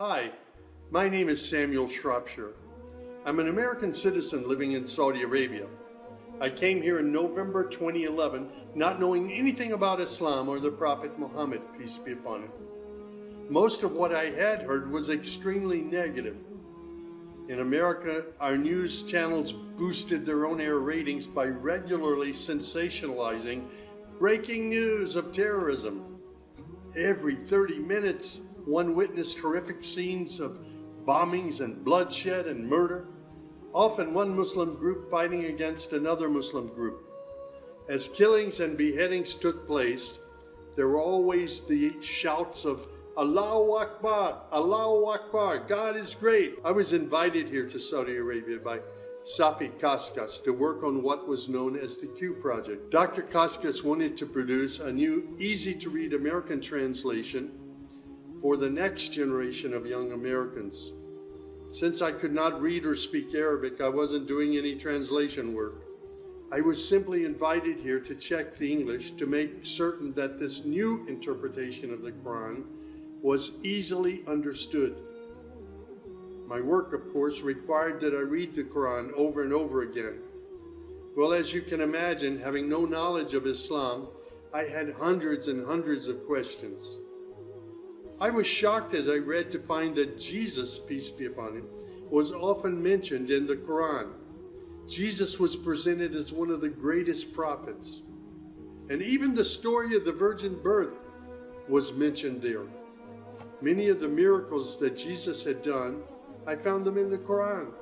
Hi, my name is Samuel Shropshire. I'm an American citizen living in Saudi Arabia. I came here in November 2011, not knowing anything about Islam or the Prophet Muhammad, peace be upon him. Most of what I had heard was extremely negative. In America, our news channels boosted their on-air ratings by regularly sensationalizing breaking news of terrorism. Every 30 minutes, one witnessed horrific scenes of bombings and bloodshed and murder, often one Muslim group fighting against another Muslim group. As killings and beheadings took place, there were always the shouts of Allahu Akbar, Allahu Akbar, God is great. I was invited here to Saudi Arabia by Safi Kaskas to work on what was known as the Q Project. Dr. Kaskas wanted to produce a new, easy-to-read American translation for the next generation of young Americans. Since I could not read or speak Arabic, I wasn't doing any translation work. I was simply invited here to check the English to make certain that this new interpretation of the Quran was easily understood. My work, of course, required that I read the Quran over and over again. Well, as you can imagine, having no knowledge of Islam, I had hundreds and hundreds of questions. I was shocked as I read to find that Jesus, peace be upon him, was often mentioned in the Quran. Jesus was presented as one of the greatest prophets. And even the story of the virgin birth was mentioned there. Many of the miracles that Jesus had done, I found them in the Quran.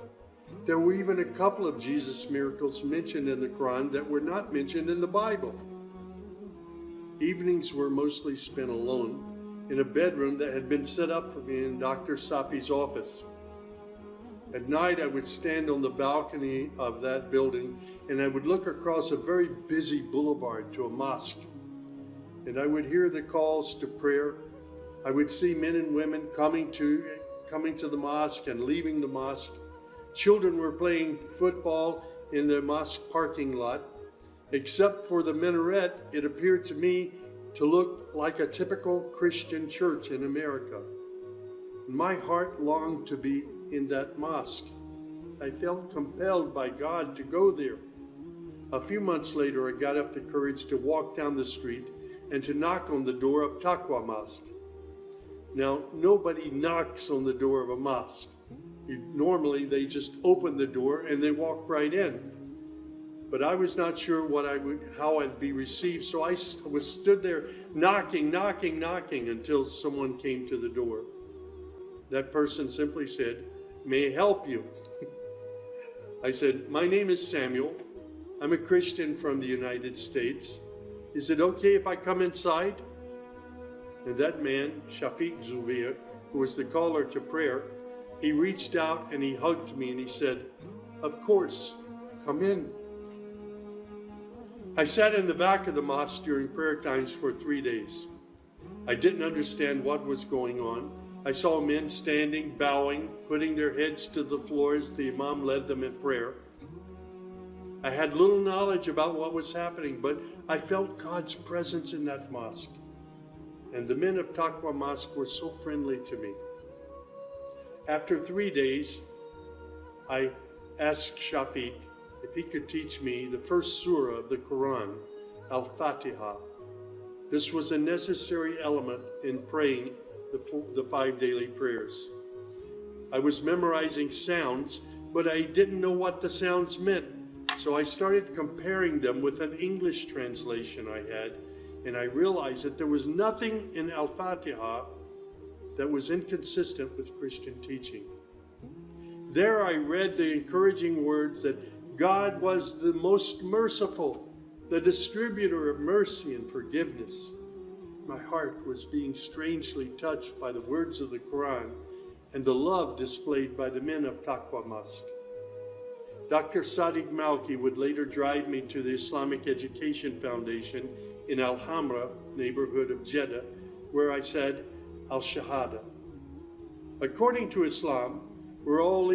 There were even a couple of Jesus miracles mentioned in the Quran that were not mentioned in the Bible. Evenings were mostly spent alone in a bedroom that had been set up for me in Dr. Safi's office. At night, I would stand on the balcony of that building and I would look across a very busy boulevard to a mosque. And I would hear the calls to prayer. I would see men and women coming to the mosque and leaving the mosque. Children were playing football in the mosque parking lot. Except for the minaret, it appeared to me to look like a typical Christian church in America. My heart longed to be in that mosque. I felt compelled by God to go there. A few months later, I got up the courage to walk down the street and to knock on the door of Taqwa Mosque. Now, nobody knocks on the door of a mosque. Normally, they just open the door and they walk right in. But I was not sure how I'd be received, so I stood there knocking until someone came to the door. That person simply said, "May I help you?" I said, "My name is Samuel. I'm a Christian from the United States. Is it okay if I come inside?" And that man, Shafiq Zubir, who was the caller to prayer, he reached out and he hugged me and he said, "Of course, come in." I sat in the back of the mosque during prayer times for 3 days. I didn't understand what was going on. I saw men standing, bowing, putting their heads to the floor as the Imam led them in prayer. I had little knowledge about what was happening, but I felt God's presence in that mosque. And the men of Taqwa Mosque were so friendly to me. After 3 days, I asked Shafiq if he could teach me the first surah of the Quran, Al-Fatiha. This was a necessary element in praying the 5 daily prayers. I was memorizing sounds, but I didn't know what the sounds meant. So I started comparing them with an English translation I had, and I realized that there was nothing in Al-Fatiha that was inconsistent with Christian teaching. There I read the encouraging words that God was the most merciful, the distributor of mercy and forgiveness. My heart was being strangely touched by the words of the Quran and the love displayed by the men of Taqwa Mosque. Dr. Sadiq Malki would later drive me to the Islamic Education Foundation in Al-Hamra neighborhood of Jeddah, where I said Al-Shahada. According to Islam, we're all